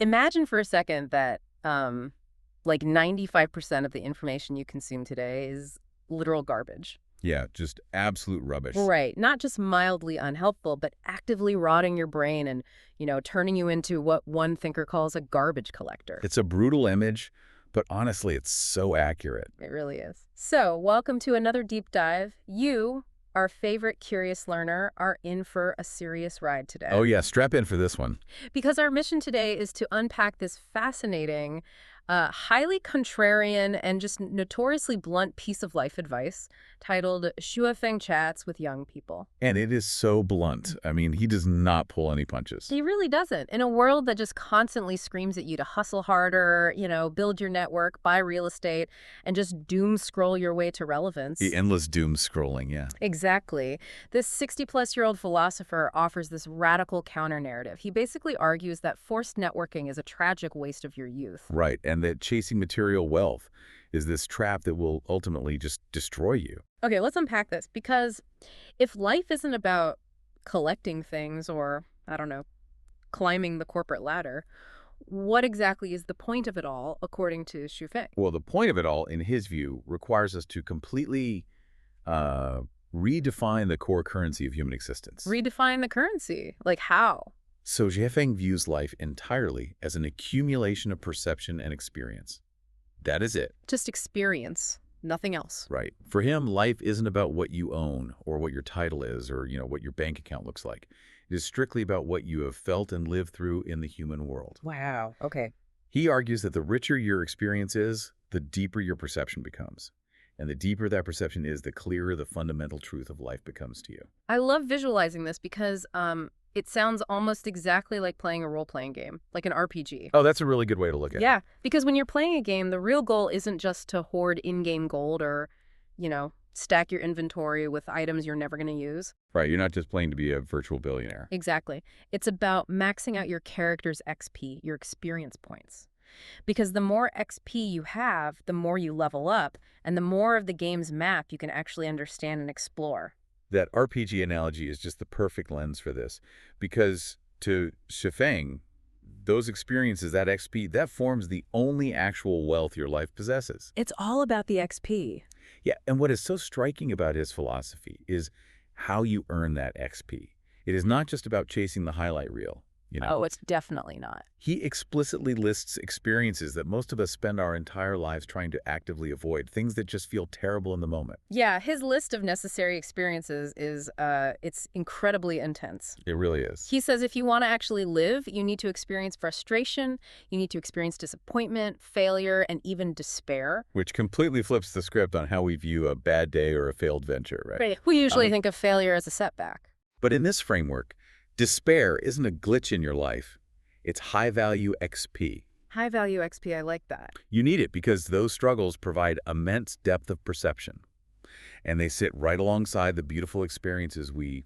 Imagine for a second that like 95% of the information you consume today is literal garbage. Yeah, just absolute rubbish. Right. Not just mildly unhelpful, but actively rotting your brain and, turning you into what one thinker calls a garbage collector. It's a brutal image, but honestly, it's so accurate. It really is. So, welcome to another deep dive. You, our favorite curious learner, are in for a serious ride today. Oh yeah, strap in for this one. Because our mission today is to unpack this fascinating, highly contrarian, and just notoriously blunt piece of life advice titled Shuafeng Chats with Young People. And it is so blunt. I mean, he does not pull any punches. He really doesn't. In a world that just constantly screams at you to hustle harder, build your network, buy real estate, and just doom scroll your way to relevance. The endless doom scrolling, yeah. Exactly. This 60-plus-year-old philosopher offers this radical counter-narrative. He basically argues that forced networking is a tragic waste of your youth. Right, and that chasing material wealth is this trap that will ultimately just destroy you. Okay, let's unpack this, because if life isn't about collecting things or, I don't know, climbing the corporate ladder, what exactly is the point of it all, according to Xu Feng? Well, the point of it all, in his view, requires us to completely redefine the core currency of human existence. Redefine the currency? Like how? So Jiefeng views life entirely as an accumulation of perception and experience. That is it. Just experience, nothing else. Right. For him, life isn't about what you own or what your title is or, what your bank account looks like. It is strictly about what you have felt and lived through in the human world. Wow. Okay. He argues that the richer your experience is, the deeper your perception becomes. And the deeper that perception is, the clearer the fundamental truth of life becomes to you. I love visualizing this because it sounds almost exactly like playing a role-playing game, like an RPG. Oh, that's a really good way to look at it. Yeah, because when you're playing a game, the real goal isn't just to hoard in-game gold or, stack your inventory with items you're never going to use. Right, you're not just playing to be a virtual billionaire. Exactly. It's about maxing out your character's XP, your experience points. Because the more XP you have, the more you level up, and the more of the game's map you can actually understand and explore. That RPG analogy is just the perfect lens for this, because to Shifeng, those experiences, that XP, that forms the only actual wealth your life possesses. It's all about the XP. Yeah, and what is so striking about his philosophy is how you earn that XP. It is not just about chasing the highlight reel. Oh, it's definitely not. He explicitly lists experiences that most of us spend our entire lives trying to actively avoid, things that just feel terrible in the moment. Yeah, his list of necessary experiences is, it's incredibly intense. It really is. He says if you want to actually live, you need to experience frustration, you need to experience disappointment, failure, and even despair. Which completely flips the script on how we view a bad day or a failed venture, right? Right. We usually think of failure as a setback. But in this framework, despair isn't a glitch in your life. It's high-value XP. High-value XP, I like that. You need it because those struggles provide immense depth of perception. And they sit right alongside the beautiful experiences we,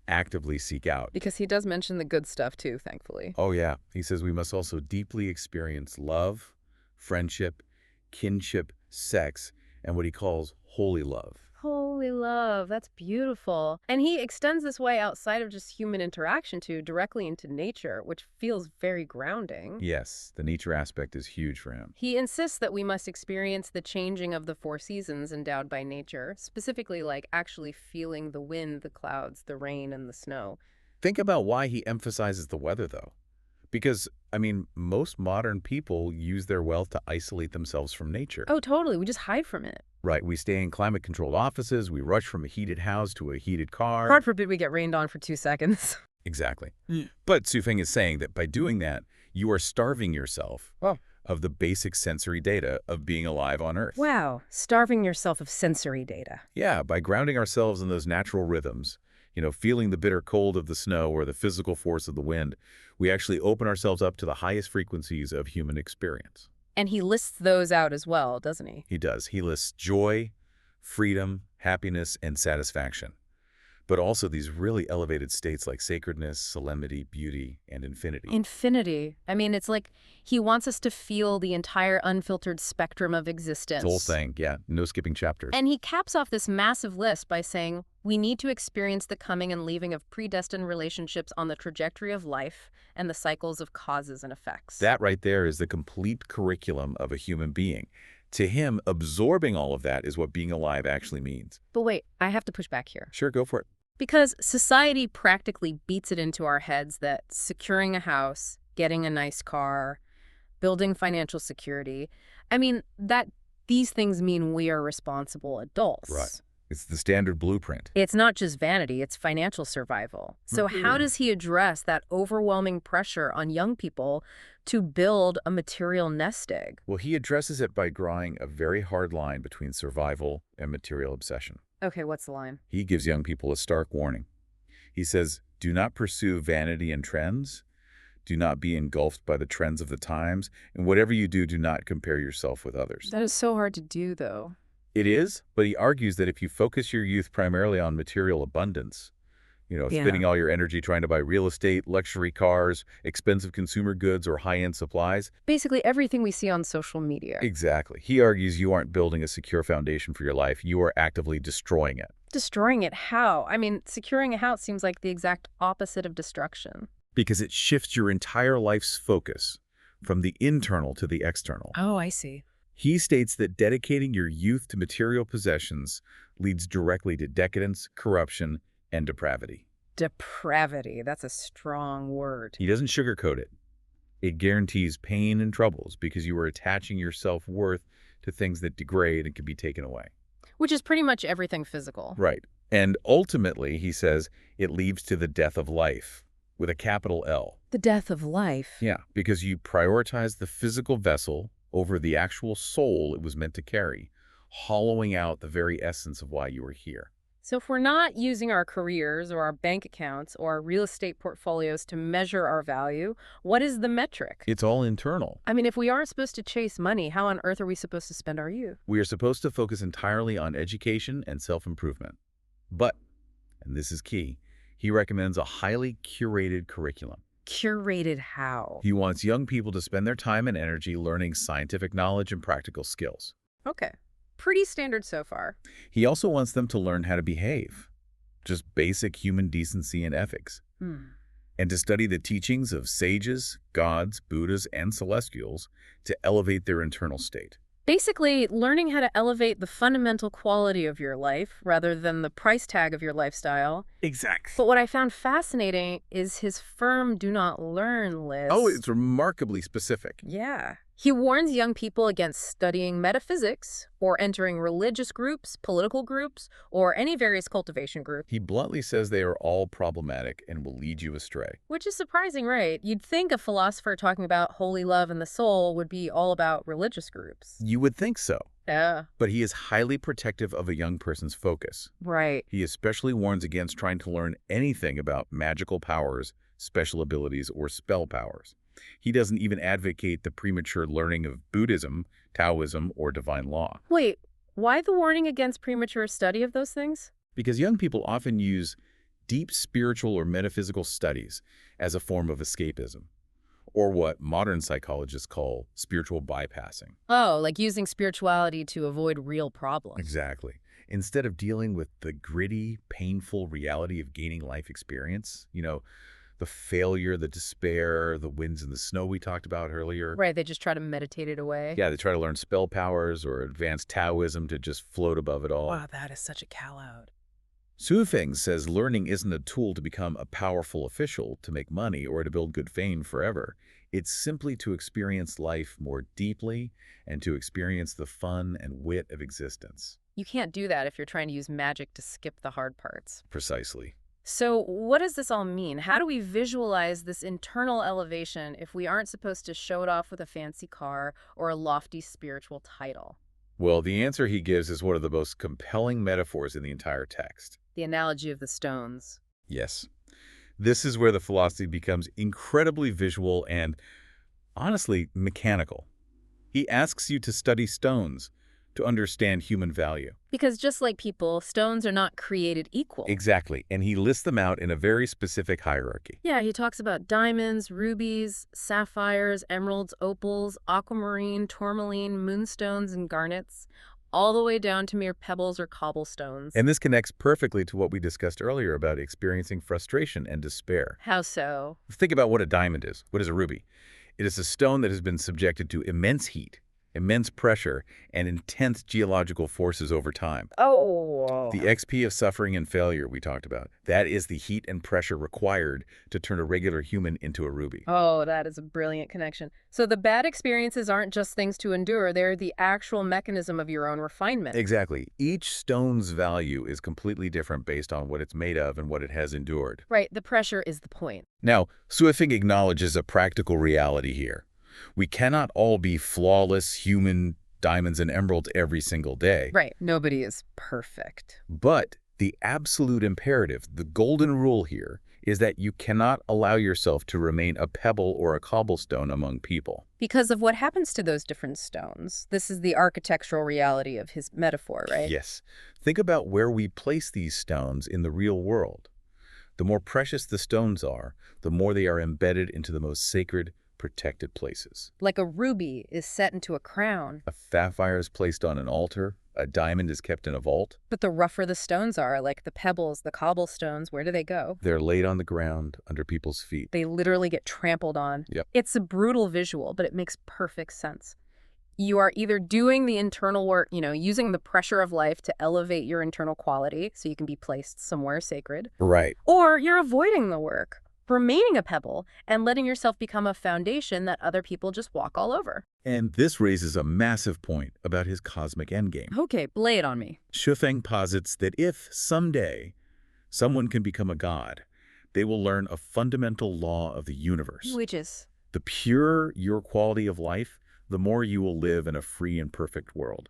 actively seek out. Because he does mention the good stuff too, thankfully. Oh, yeah. He says we must also deeply experience love, friendship, kinship, sex, and what he calls holy love. Holy love, that's beautiful. And he extends this way outside of just human interaction to directly into nature, which feels very grounding. Yes, the nature aspect is huge for him. He insists that we must experience the changing of the four seasons endowed by nature, specifically like actually feeling the wind, the clouds, the rain, and the snow. Think about why he emphasizes the weather, though. Because, most modern people use their wealth to isolate themselves from nature. Oh, totally. We just hide from it. Right. We stay in climate-controlled offices. We rush from a heated house to a heated car. God forbid we get rained on for 2 seconds. Exactly. But Xu Feng is saying that by doing that, you are starving yourself of the basic sensory data of being alive on Earth. Wow. Starving yourself of sensory data. Yeah, by grounding ourselves in those natural rhythms, feeling the bitter cold of the snow or the physical force of the wind, we actually open ourselves up to the highest frequencies of human experience. And he lists those out as well, doesn't he? He does. He lists joy, freedom, happiness, and satisfaction. but also these really elevated states like sacredness, solemnity, beauty, and infinity. Infinity. I mean, it's like he wants us to feel the entire unfiltered spectrum of It's the whole existence. thing, yeah, no skipping chapters. And he caps off this massive list by saying, we need to experience the coming and leaving of predestined relationships on the trajectory of life and the cycles of causes and effects. That right there is the complete curriculum of a human being. To him, absorbing all of that is what being alive actually means. But wait, I have to push back here. Sure, go for it. Because society practically beats it into our heads that securing a house, getting a nice car, building financial security, I mean, that these things mean we are responsible adults. Right. It's the standard blueprint. It's not just vanity, it's financial survival. So how does he address that overwhelming pressure on young people to build a material nest egg? Well, he addresses it by drawing a very hard line between survival and material obsession. Okay, what's the line? He gives young people a stark warning. He says, do not pursue vanity and trends. Do not be engulfed by the trends of the times. And whatever you do, do not compare yourself with others. That is so hard to do, though. It is, but he argues that if you focus your youth primarily on material abundance, spending all your energy trying to buy real estate, luxury cars, expensive consumer goods, or high-end supplies. Basically everything we see on social media. Exactly. He argues you aren't building a secure foundation for your life. You are actively destroying it. Destroying it how? I mean, securing a house seems like the exact opposite of destruction. Because it shifts your entire life's focus from the internal to the external. Oh, I see. He states that dedicating your youth to material possessions leads directly to decadence, corruption, and depravity. Depravity. That's a strong word. He doesn't sugarcoat it. It guarantees pain and troubles because you are attaching your self-worth to things that degrade and can be taken away. Which is pretty much everything physical. Right. And ultimately, he says, it leads to the death of life, with a capital L. The death of life. Yeah, because you prioritize the physical vessel over the actual soul it was meant to carry, hollowing out the very essence of why you were here. So if we're not using our careers or our bank accounts or our real estate portfolios to measure our value, what is the metric? It's all internal. I mean, if we aren't supposed to chase money, how on earth are we supposed to spend our youth? We are supposed to focus entirely on education and self-improvement. But, and this is key, he recommends a highly curated curriculum. Curated how? He wants young people to spend their time and energy learning scientific knowledge and practical skills. Okay. Pretty standard so far. He also wants them to learn how to behave, just basic human decency and ethics, and to study the teachings of sages, gods, Buddhas, and celestials to elevate their internal state. Basically, learning how to elevate the fundamental quality of your life rather than the price tag of your lifestyle. Exactly. But what I found fascinating is his firm do not learn list. Oh, it's remarkably specific. Yeah. He warns young people against studying metaphysics or entering religious groups, political groups, or any various cultivation group. He bluntly says they are all problematic and will lead you astray. Which is surprising, right? You'd think a philosopher talking about holy love and the soul would be all about religious groups. You would think so. Yeah. But he is highly protective of a young person's focus. Right. He especially warns against trying to learn anything about magical powers, special abilities, or spell powers. He doesn't even advocate the premature learning of Buddhism, Taoism, or divine law. Wait, why the warning against premature study of those things? Because young people often use deep spiritual or metaphysical studies as a form of escapism, or what modern psychologists call spiritual bypassing. Oh, like using spirituality to avoid real problems. Exactly. Instead of dealing with the gritty, painful reality of gaining life experience, the failure, the despair, the winds and the snow we talked about earlier. Right, they just try to meditate it away. Yeah, they try to learn spell powers or advanced Taoism to just float above it all. Wow, that is such a call-out. Su Feng says learning isn't a tool to become a powerful official, to make money, or to build good fame forever. It's simply to experience life more deeply and to experience the fun and wit of existence. You can't do that if you're trying to use magic to skip the hard parts. Precisely. So what does this all mean? How do we visualize this internal elevation if we aren't supposed to show it off with a fancy car or a lofty spiritual title? Well, the answer he gives is one of the most compelling metaphors in the entire text. The analogy of the stones. Yes. This is where the philosophy becomes incredibly visual and, honestly, mechanical. He asks you to study stones, to understand human value. Because just like people, stones are not created equal. Exactly, and he lists them out in a very specific hierarchy. Yeah, he talks about diamonds, rubies, sapphires, emeralds, opals, aquamarine, tourmaline, moonstones, and garnets, all the way down to mere pebbles or cobblestones. And this connects perfectly to what we discussed earlier about experiencing frustration and despair. How so? Think about what a diamond is. What is a ruby? It is a stone that has been subjected to immense heat, immense pressure, and intense geological forces over time. Oh. The XP of suffering and failure we talked about, that is the heat and pressure required to turn a regular human into a ruby. Oh, that is a brilliant connection. So the bad experiences aren't just things to endure, they're the actual mechanism of your own refinement. Exactly. Each stone's value is completely different based on what it's made of and what it has endured. Right, the pressure is the point. Now, Suifeng acknowledges a practical reality here. We cannot all be flawless human diamonds and emeralds every single day. Right, nobody is perfect. But the absolute imperative, the golden rule here, is that you cannot allow yourself to remain a pebble or a cobblestone among people. Because of what happens to those different stones. This is the architectural reality of his metaphor, right? Yes. Think about where we place these stones in the real world. The more precious the stones are, the more they are embedded into the most sacred, protected places. Like a ruby is set into a crown. A sapphire is placed on an altar. A diamond is kept in a vault. But the rougher the stones are, like the pebbles, the cobblestones, where do they go? They're laid on the ground under people's feet. They literally get trampled on. Yep. It's a brutal visual, but it makes perfect sense. You are either doing the internal work, using the pressure of life to elevate your internal quality so you can be placed somewhere sacred, Right. or you're avoiding the work, remaining a pebble, and letting yourself become a foundation that other people just walk all over. And this raises a massive point about his cosmic endgame. Okay, lay it on me. Suifeng posits that if someday someone can become a god, they will learn a fundamental law of the universe. Which is? The purer your quality of life, the more you will live in a free and perfect world.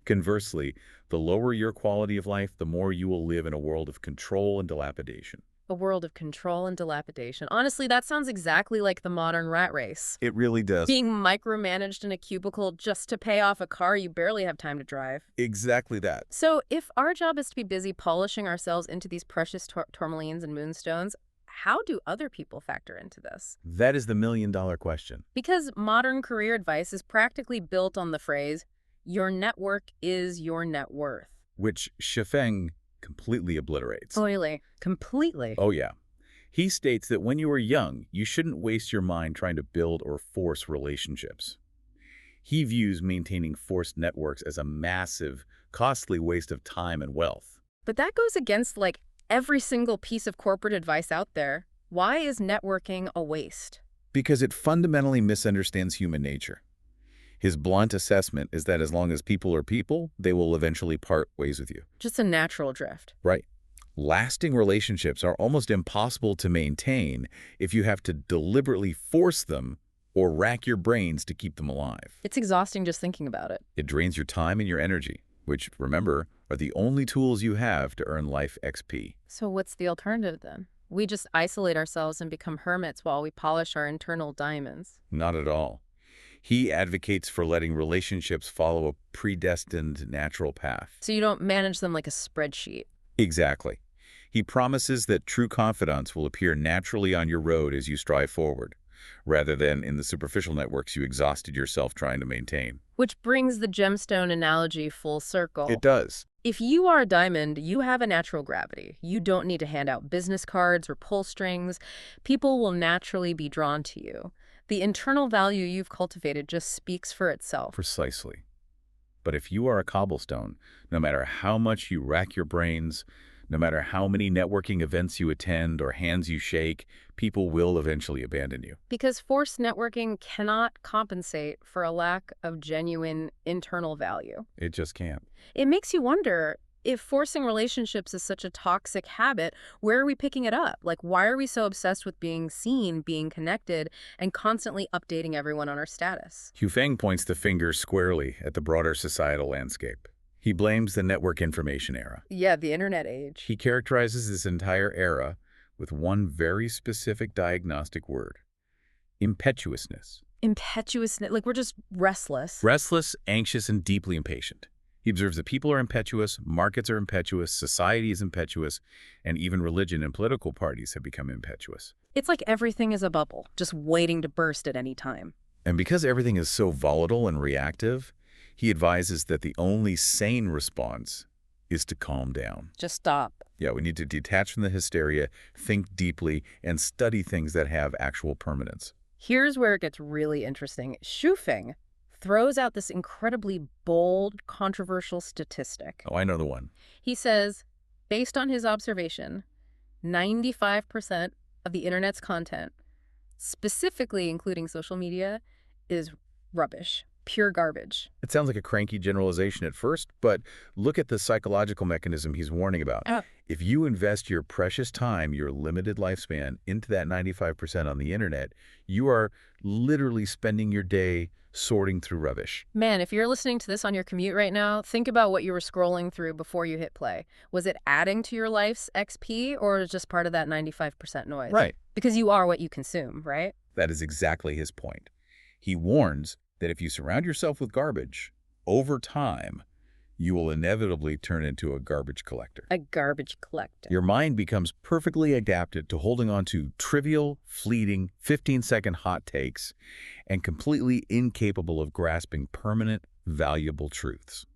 Conversely, the lower your quality of life, the more you will live in a world of control and dilapidation. A world of control and dilapidation. Honestly, that sounds exactly like the modern rat race. It really does. Being micromanaged in a cubicle just to pay off a car you barely have time to drive. Exactly that. So if our job is to be busy polishing ourselves into these precious tourmalines and moonstones, how do other people factor into this? That is the million-dollar question. Because modern career advice is practically built on the phrase, your network is your net worth. Which Suifeng completely obliterates. Really? Completely? Oh, yeah. He states that when you are young, you shouldn't waste your mind trying to build or force relationships. He views maintaining forced networks as a massive, costly waste of time and wealth. But that goes against, every single piece of corporate advice out there. Why is networking a waste? Because it fundamentally misunderstands human nature. His blunt assessment is that as long as people are people, they will eventually part ways with you. Just a natural drift. Right. Lasting relationships are almost impossible to maintain if you have to deliberately force them or rack your brains to keep them alive. It's exhausting just thinking about it. It drains your time and your energy, which, remember, are the only tools you have to earn life XP. So what's the alternative then? We just isolate ourselves and become hermits while we polish our internal diamonds. Not at all. He advocates for letting relationships follow a predestined natural path. So you don't manage them like a spreadsheet. Exactly. He promises that true confidants will appear naturally on your road as you strive forward, rather than in the superficial networks you exhausted yourself trying to maintain. Which brings the gemstone analogy full circle. It does. If you are a diamond, you have a natural gravity. You don't need to hand out business cards or pull strings. People will naturally be drawn to you. The internal value you've cultivated just speaks for itself. Precisely. But if you are a cobblestone, no matter how much you rack your brains, no matter how many networking events you attend or hands you shake, people will eventually abandon you. Because forced networking cannot compensate for a lack of genuine internal value. It just can't. It makes you wonder, if forcing relationships is such a toxic habit, where are we picking it up? Why are we so obsessed with being seen, being connected, and constantly updating everyone on our status? Suifeng points the finger squarely at the broader societal landscape. He blames the network information era. Yeah, the internet age. He characterizes this entire era with one very specific diagnostic word: impetuousness. Impetuousness, like we're just restless. Restless, anxious, and deeply impatient. He observes that people are impetuous, markets are impetuous, society is impetuous, and even religion and political parties have become impetuous. It's like everything is a bubble, just waiting to burst at any time. And because everything is so volatile and reactive, he advises that the only sane response is to calm down. Just stop. Yeah, we need to detach from the hysteria, think deeply, and study things that have actual permanence. Here's where it gets really interesting. Shufeng throws out this incredibly bold, controversial statistic. Oh, I know the one. He says, based on his observation, 95% of the internet's content, specifically including social media, is rubbish, pure garbage. It sounds like a cranky generalization at first, but look at the psychological mechanism he's warning about. Oh. If you invest your precious time, your limited lifespan, into that 95% on the internet, you are literally spending your day sorting through rubbish. Man, if you're listening to this on your commute right now, think about what you were scrolling through before you hit play. Was it adding to your life's XP or just part of that 95% noise? Right. Because you are what you consume, right? That is exactly his point. He warns that if you surround yourself with garbage, over time, you will inevitably turn into a garbage collector. A garbage collector. Your mind becomes perfectly adapted to holding on to trivial, fleeting, 15-second hot takes and completely incapable of grasping permanent, valuable truths.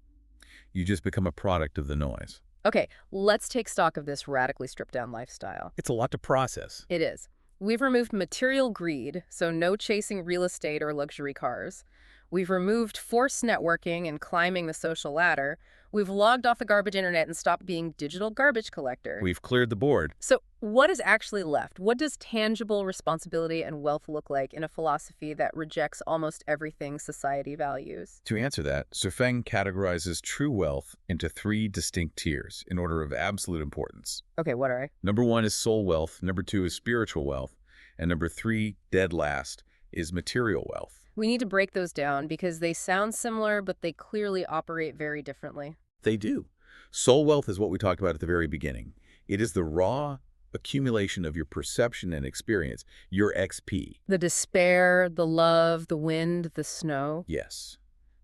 You just become a product of the noise. Okay, let's take stock of this radically stripped-down lifestyle. It's a lot to process. It is. We've removed material greed, so no chasing real estate or luxury cars. We've removed forced networking and climbing the social ladder. We've logged off the garbage internet and stopped being digital garbage collector. We've cleared the board. So what is actually left? What does tangible responsibility and wealth look like in a philosophy that rejects almost everything society values? To answer that, Shufeng categorizes true wealth into 3 distinct tiers in order of absolute importance. Okay, what are I? Number 1 is soul wealth, number 2 is spiritual wealth, and number 3, dead last, is material wealth. We need to break those down because they sound similar, but they clearly operate very differently. They do. Soul wealth is what we talked about at the very beginning. It is the raw accumulation of your perception and experience, your XP. The despair, the love, the wind, the snow. Yes,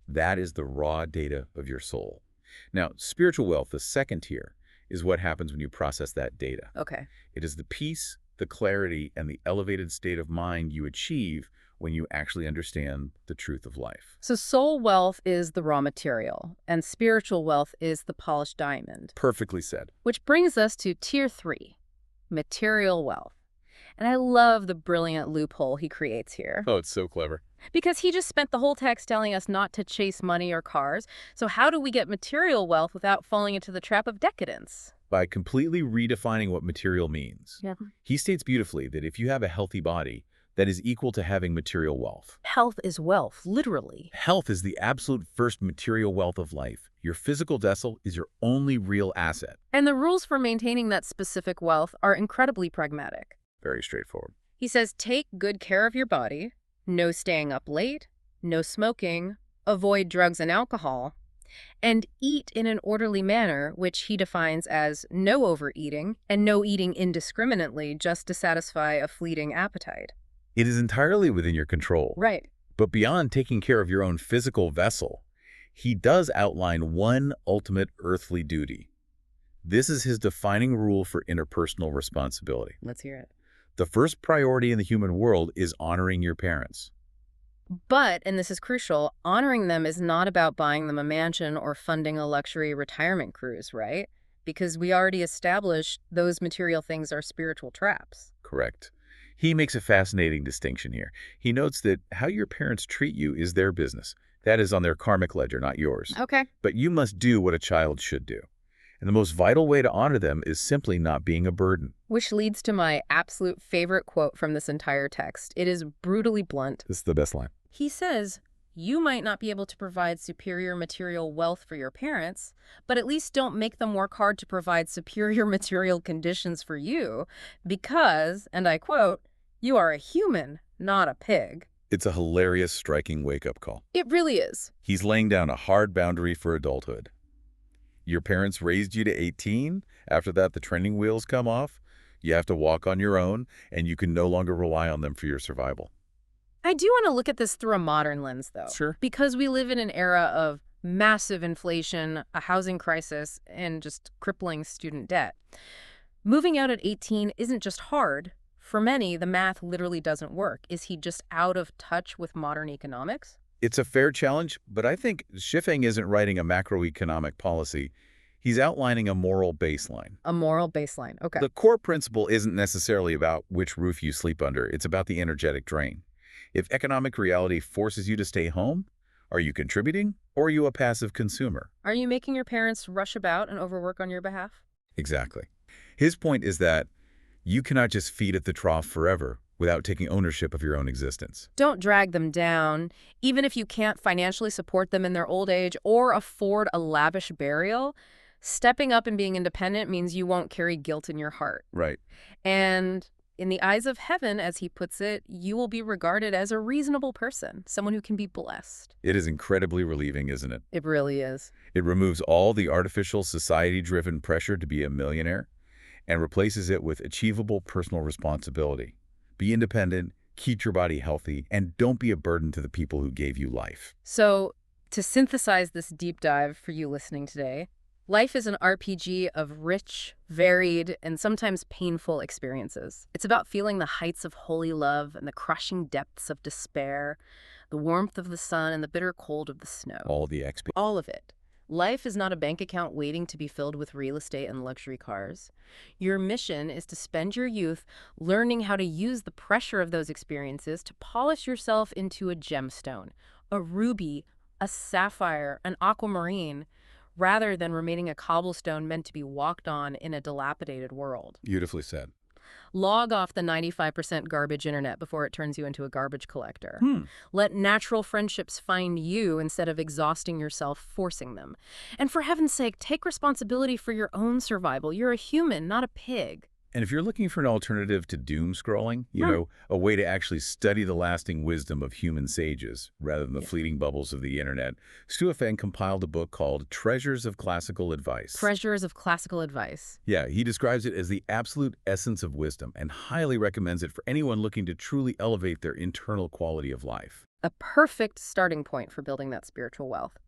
that is the raw data of your soul. Now, spiritual wealth, the second tier, is what happens when you process that data. Okay. It is the peace, the clarity, and the elevated state of mind you achieve when you actually understand the truth of life. So soul wealth is the raw material, and spiritual wealth is the polished diamond. Perfectly said. Which brings us to tier 3, material wealth. And I love the brilliant loophole he creates here. Oh, it's so clever. Because he just spent the whole text telling us not to chase money or cars. So how do we get material wealth without falling into the trap of decadence? By completely redefining what material means. Yeah. He states beautifully that if you have a healthy body, that is equal to having material wealth. Health is wealth, literally. Health is the absolute first material wealth of life. Your physical vessel is your only real asset. And the rules for maintaining that specific wealth are incredibly pragmatic. Very straightforward. He says take good care of your body, no staying up late, no smoking, avoid drugs and alcohol, and eat in an orderly manner, which he defines as no overeating and no eating indiscriminately just to satisfy a fleeting appetite. It is entirely within your control. Right. But beyond taking care of your own physical vessel, he does outline one ultimate earthly duty. This is his defining rule for interpersonal responsibility. Let's hear it. The first priority in the human world is honoring your parents. But, and this is crucial, honoring them is not about buying them a mansion or funding a luxury retirement cruise, right? Because we already established those material things are spiritual traps. Correct. He makes a fascinating distinction here. He notes that how your parents treat you is their business. That is on their karmic ledger, not yours. Okay. But you must do what a child should do. And the most vital way to honor them is simply not being a burden. Which leads to my absolute favorite quote from this entire text. It is brutally blunt. This is the best line. He says, you might not be able to provide superior material wealth for your parents, but at least don't make them work hard to provide superior material conditions for you because, and I quote, you are a human, not a pig. It's a hilarious, striking wake-up call. It really is. He's laying down a hard boundary for adulthood. Your parents raised you to 18. After that, the training wheels come off. You have to walk on your own, and you can no longer rely on them for your survival. I do want to look at this through a modern lens, though, Sure. because we live in an era of massive inflation, a housing crisis, and just crippling student debt. Moving out at 18 isn't just hard. For many, the math literally doesn't work. Is he just out of touch with modern economics? It's a fair challenge, but I think Schiffing isn't writing a macroeconomic policy. He's outlining a moral baseline. A moral baseline. Okay. The core principle isn't necessarily about which roof you sleep under. It's about the energetic drain. If economic reality forces you to stay home, are you contributing or are you a passive consumer? Are you making your parents rush about and overwork on your behalf? Exactly. His point is that you cannot just feed at the trough forever without taking ownership of your own existence. Don't drag them down. Even if you can't financially support them in their old age or afford a lavish burial, stepping up and being independent means you won't carry guilt in your heart. Right. And in the eyes of heaven, as he puts it, you will be regarded as a reasonable person, someone who can be blessed. It is incredibly relieving, isn't it? It really is. It removes all the artificial society-driven pressure to be a millionaire and replaces it with achievable personal responsibility. Be independent, keep your body healthy, and don't be a burden to the people who gave you life. So, to synthesize this deep dive for you listening today, life is an RPG of rich, varied, and sometimes painful experiences. It's about feeling the heights of holy love and the crushing depths of despair, the warmth of the sun and the bitter cold of the snow. All the XP. All of it. Life is not a bank account waiting to be filled with real estate and luxury cars. Your mission is to spend your youth learning how to use the pressure of those experiences to polish yourself into a gemstone, a ruby, a sapphire, an aquamarine, rather than remaining a cobblestone meant to be walked on in a dilapidated world. Beautifully said. Log off the 95% garbage internet before it turns you into a garbage collector. Hmm. Let natural friendships find you instead of exhausting yourself forcing them. And for heaven's sake, take responsibility for your own survival. You're a human, not a pig. And if you're looking for an alternative to doom scrolling, a way to actually study the lasting wisdom of human sages rather than the fleeting bubbles of the internet, Stu Feng compiled a book called Treasures of Classical Advice. Treasures of Classical Advice. Yeah, he describes it as the absolute essence of wisdom and highly recommends it for anyone looking to truly elevate their internal quality of life. A perfect starting point for building that spiritual wealth.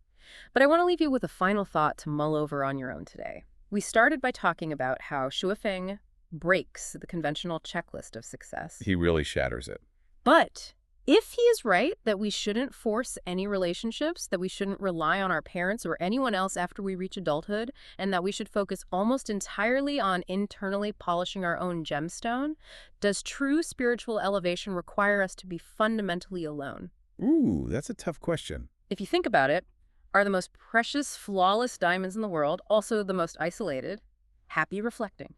But I want to leave you with a final thought to mull over on your own today. We started by talking about how Shu Feng breaks the conventional checklist of success. He really shatters it. But if he is right that we shouldn't force any relationships, that we shouldn't rely on our parents or anyone else after we reach adulthood, and that we should focus almost entirely on internally polishing our own gemstone, does true spiritual elevation require us to be fundamentally alone? Ooh, that's a tough question. If you think about it, are the most precious, flawless diamonds in the world also the most isolated? Happy reflecting.